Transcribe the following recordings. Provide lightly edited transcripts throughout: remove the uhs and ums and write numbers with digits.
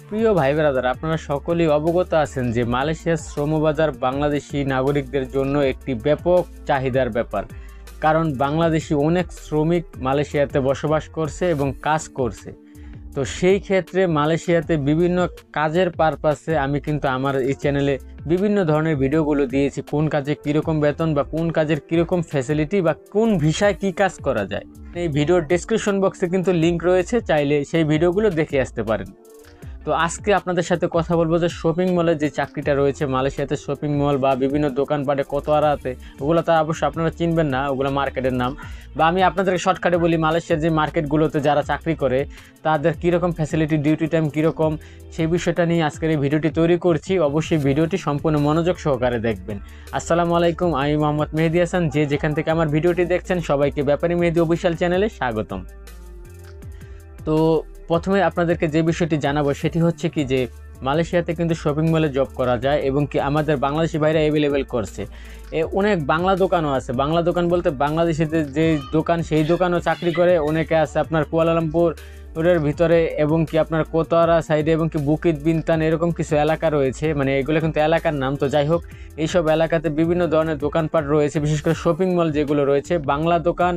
প্রিয় ভাই ব্রাদার, আপনারা সকলেই অবগত আছেন যে মালয়েশিয়ার শ্রমবাজার বাংলাদেশি নাগরিকদের জন্য একটি ব্যাপক চাহিদার ব্যাপার। কারণ বাংলাদেশি অনেক শ্রমিক মালয়েশিয়াতে বসবাস করছে এবং কাজ করছে। তো সেই ক্ষেত্রে মালয়েশিয়াতে বিভিন্ন কাজের পারপাসে আমি কিন্তু আমার এই চ্যানেলে বিভিন্ন ধরনের ভিডিওগুলো দিয়েছি, কোন কাজে কীরকম বেতন বা কোন কাজের কীরকম ফ্যাসিলিটি বা কোন ভিসায় কী কাজ করা যায়। এই ভিডিওর ডেসক্রিপশন বক্সে কিন্তু লিঙ্ক রয়েছে, চাইলে সেই ভিডিওগুলো দেখে আসতে পারেন। তো আজকে আপনাদের সাথে কথা বলবো যে শপিং মলে যে চাকরিটা রয়েছে মালয়েশিয়াতে, শপিং মল বা বিভিন্ন দোকানপাটে কোতোয়ারাতে, ওগুলো তো অবশ্যই আপনারা চিনবেন না, ওগুলো মার্কেটের নাম। বা আমি আপনাদেরকে শর্টকাটে বলি, মালয়েশিয়ার যে মার্কেটগুলোতে যারা চাকরি করে তাদের কীরকম ফ্যাসিলিটি, ডিউটি টাইম কীরকম, সেই বিষয়টা নিয়ে আজকের এই ভিডিওটি তৈরি করছি। অবশ্যই ভিডিওটি সম্পূর্ণ মনোযোগ সহকারে দেখবেন। আসসালামু আলাইকুম, আমি মোহাম্মদ মেহেদি হাসান। যে যেখান থেকে আমার ভিডিওটি দেখছেন সবাইকে ব্যাপারী মেহেদি অফিশিয়াল চ্যানেলে স্বাগতম। তো প্রথমে আপনাদেরকে যে বিষয়টি জানাবো সেটি হচ্ছে কি যে মালয়েশিয়াতে কিন্তু শপিং মলে জব করা যায় এবং কি আমাদের বাংলাদেশি ভাইরা অ্যাভেলেবেল করছে। অনেক বাংলা দোকানও আছে। বাংলা দোকান বলতে বাংলাদেশিদের যে দোকান, সেই দোকানও চাকরি করে অনেকে আছে আপনার কুয়ালালামপুরের ভিতরে এবং কি আপনার কোতোয়ারা সাইডে এবং কি বুকিত বিনতান এরকম কিছু এলাকা রয়েছে। মানে এগুলো কিন্তু এলাকার নাম। তো যাই হোক, এইসব এলাকাতে বিভিন্ন ধরনের দোকানপাট রয়েছে, বিশেষ করে শপিং মল যেগুলো রয়েছে। বাংলা দোকান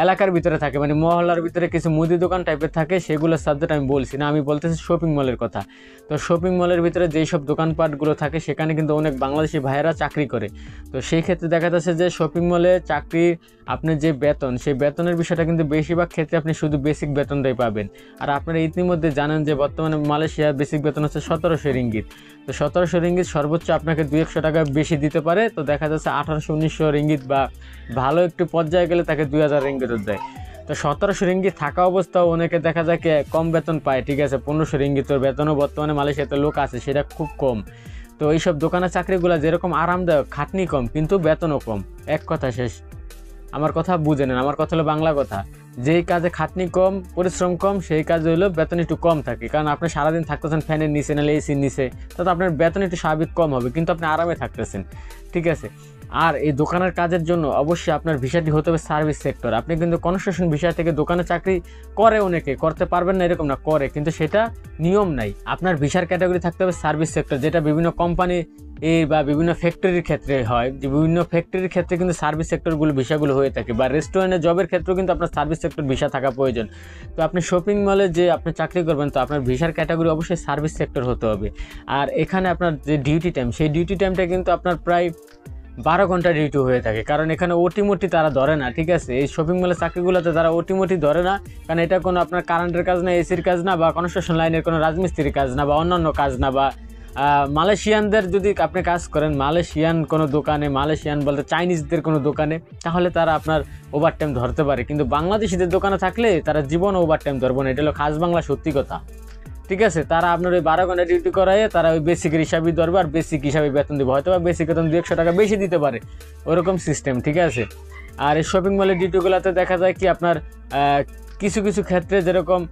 এলাকার ভিতরে থাকে, মানে মহল্লার ভিতরে কিছু মুদি দোকান টাইপের থাকে, সেগুলোর সাবজেক্ট আমি বলছি না, আমি বলতেছি শপিং মলের কথা। তো শপিং মলের ভিতরে যেই সব দোকানপাটগুলো থাকে সেখানে কিন্তু অনেক বাংলাদেশি ভাইয়েরা চাকরি করে। তো সেই ক্ষেত্রে দেখা যাচ্ছে যে শপিং মলে চাকরি আপনার যে বেতন, সেই বেতনের বিষয়টা কিন্তু বেশিরভাগ ক্ষেত্রে আপনি শুধু বেসিক বেতনটাই পাবেন। আর আপনারা ইতিমধ্যে জানেন যে বর্তমানে মালয়েশিয়ার বেসিক বেতন হচ্ছে 1700 রিঙ্গিত। তো 1700 রিঙ্গিত সর্বোচ্চ আপনাকে 200-100 টাকা বেশি দিতে পারে। তো দেখা যাচ্ছে 1800-1900 রিঙ্গিত বা ভালো একটু পর্যায়ে গেলে তাকে 2000 রিঙ্গিত দেয়। তো 1700 রিঙ্গিত থাকা অবস্থাও অনেকে দেখা যায় কম বেতন পায়, ঠিক আছে। 1500 রিঙ্গিতের বেতনও বর্তমানে মালয়েশিয়াতে লোক আছে, সেটা খুব কম। তো এইসব দোকানের চাকরিগুলো যেরকম আরামদায়ক, খাটনি কম কিন্তু বেতনও কম, এক কথা শেষ। আমার কথা বুঝে নেন, আমার কথা হলো বাংলা কথা। যেই কাজে খাটনি কম, পরিশ্রম কম, সেই কাজে হলো বেতন একটু কম থাকে। কারণ আপনি সারাদিন থাকতেছেন ফ্যানের নিচে, নাহলে এসির নিচে, তো আপনার বেতন একটু স্বাভাবিক কম হবে, কিন্তু আপনি আরামে থাকতেছেন, ঠিক আছে। আর এই দোকানের কাজের জন্য অবশ্যই আপনার ভিসাটি হতে হবে সার্ভিস সেক্টর। আপনি কিন্তু কনস্ট্রাকশন ভিসা থেকে দোকানে চাকরি করে, অনেকে করতে পারবেন না এরকম না, করে, কিন্তু সেটা নিয়ম নাই। আপনার ভিসার ক্যাটাগরি থাকতে হবে সার্ভিস সেক্টর, যেটা বিভিন্ন কোম্পানি বা বিভিন্ন ফ্যাক্টরির ক্ষেত্রে হয়। যে বিভিন্ন ফ্যাক্টরির ক্ষেত্রে কিন্তু সার্ভিস সেক্টরগুলো ভিসাগুলো হয়ে থাকে, বা রেস্টুরেন্টে জবের ক্ষেত্রেও কিন্তু আপনার সার্ভিস সেক্টর ভিসা থাকা প্রয়োজন। তো আপনি শপিং মলে যে আপনি চাকরি করবেন, তো আপনার ভিসার ক্যাটাগরি অবশ্যই সার্ভিস সেক্টর হতে হবে। আর এখানে আপনার যে ডিউটি টাইম, সেই ডিউটি টাইমটা কিন্তু আপনার প্রায় 12 ঘন্টা ডিউটি হয়ে থাকে। কারণ এখানে ওটিমোটি তারা ধরে না, ঠিক আছে। এই শপিং মলের চাকরিগুলোতে তারা ওটিমোটি ধরে না, কারণ এটা কোনো আপনার কারেন্টের কাজ না, এসির কাজ না, বা কনস্ট্রাকশন লাইনের কোনো রাজমিস্ত্রির কাজ না, বা অন্যান্য কাজ না। বা মালয়েশিয়ানদের যদি আপনি কাজ করেন মালয়েশিয়ান কোনো দোকানে, মালয়েশিয়ান বলতে চাইনিজদের কোনো দোকানে, তাহলে তারা আপনার ওভার টাইম ধরতে পারে। কিন্তু বাংলাদেশিদের দোকানে থাকলে তারা জীবন ওভার টাইম ধরবো না, এটা হলো খাস বাংলা সত্যি কথা, ঠিক আছে। তারা আপনার ওই 12 ঘন্টা ডিউটি করায় তারা ওই বেসিকের হিসাবেই ধরবে, আর বেসিক হিসাবে বেতন দেবে, হয়তো বা বেসিক বেতন 200 টাকা বেশি দিতে পারে, ওরকম সিস্টেম, ঠিক আছে। আর এই শপিং মলের ডিউটিগুলোতে দেখা যায় কি আপনার কিছু কিছু ক্ষেত্রে যেরকম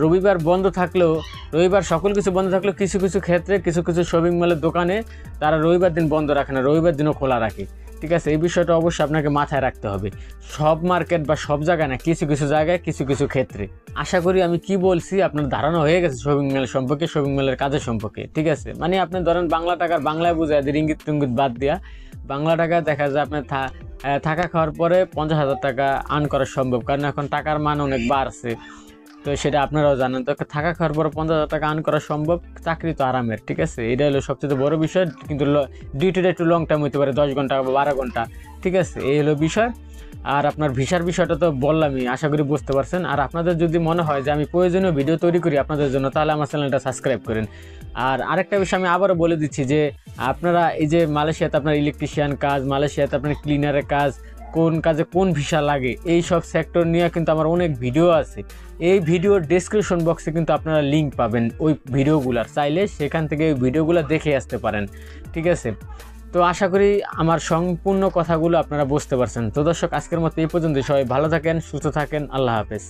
রবিবার বন্ধ থাকলেও, রবিবার সকল কিছু বন্ধ থাকলেও কিছু কিছু ক্ষেত্রে কিছু কিছু শপিং মলের দোকানে তারা রবিবার দিন বন্ধ রাখে না, রবিবার দিনও খোলা রাখে, ঠিক আছে। এই বিষয়টা অবশ্যই আপনাকে মাথায় রাখতে হবে। সব মার্কেট বা সব জায়গায় না, কিছু কিছু জায়গায় কিছু কিছু ক্ষেত্রে। আশা করি আমি কি বলছি আপনার ধারণা হয়ে গেছে শপিং মল সম্পর্কে, শপিং মলের কাজের সম্পর্কে, ঠিক আছে। মানে আপনি ধরেন বাংলা টাকার বাংলায় বোঝায় দিয়ে ইঙ্গিত টুঙ্গিত বাদ দিয়া বাংলা টাকা দেখা যায় আপনার থাকা খাওয়ার পরে 50,000 টাকা আর্ন করা সম্ভব, কারণ এখন টাকার মান অনেক বাড়ছে। তো সেটা আপনারাও জানেন। তো থাকা খাওয়ার পরে 50,000 টাকা আর্ন করা সম্ভব, চাকরি তো আরামের, ঠিক আছে। এটা হলো সবচেয়ে বড় বিষয়। কিন্তু ডিউটিটা একটু লং টাইম হতে পারে, 10 ঘন্টা বা 12 ঘন্টা, ঠিক আছে। এই হলো বিষয়। আর আপনার ভিসার বিষয়টা তো বললামই, আশা করি বুঝতে পারছেন। আর আপনাদের যদি মনে হয় যে আমি প্রয়োজনীয় ভিডিও তৈরি করি আপনাদের জন্য, তাহলে আমার চ্যানেলটা সাবস্ক্রাইব করেন। আর আরেকটা বিষয় আমি আবারও বলে দিচ্ছি যে আপনারা এই যে মালয়েশিয়াতে আপনার ইলেকট্রিশিয়ান কাজ, মালয়েশিয়াতে আপনার ক্লিনারের কাজ, কোন কাজে কোন ভিসা লাগে, এই সব সেক্টর নিয়ে কিন্তু আমার অনেক ভিডিও আছে। এই ভিডিওর ডেসক্রিপশন বক্সে কিন্তু আপনারা লিঙ্ক পাবেন ওই ভিডিওগুলার, চাইলে সেখান থেকে ওই ভিডিওগুলো দেখে আসতে পারেন, ঠিক আছে। তো আশা করি আমার সম্পূর্ণ কথাগুলো আপনারা বুঝতে পারছেন। তো দর্শক, আজকের মতো এই পর্যন্ত। সবাই ভালো থাকেন, সুস্থ থাকেন, আল্লাহ হাফেজ।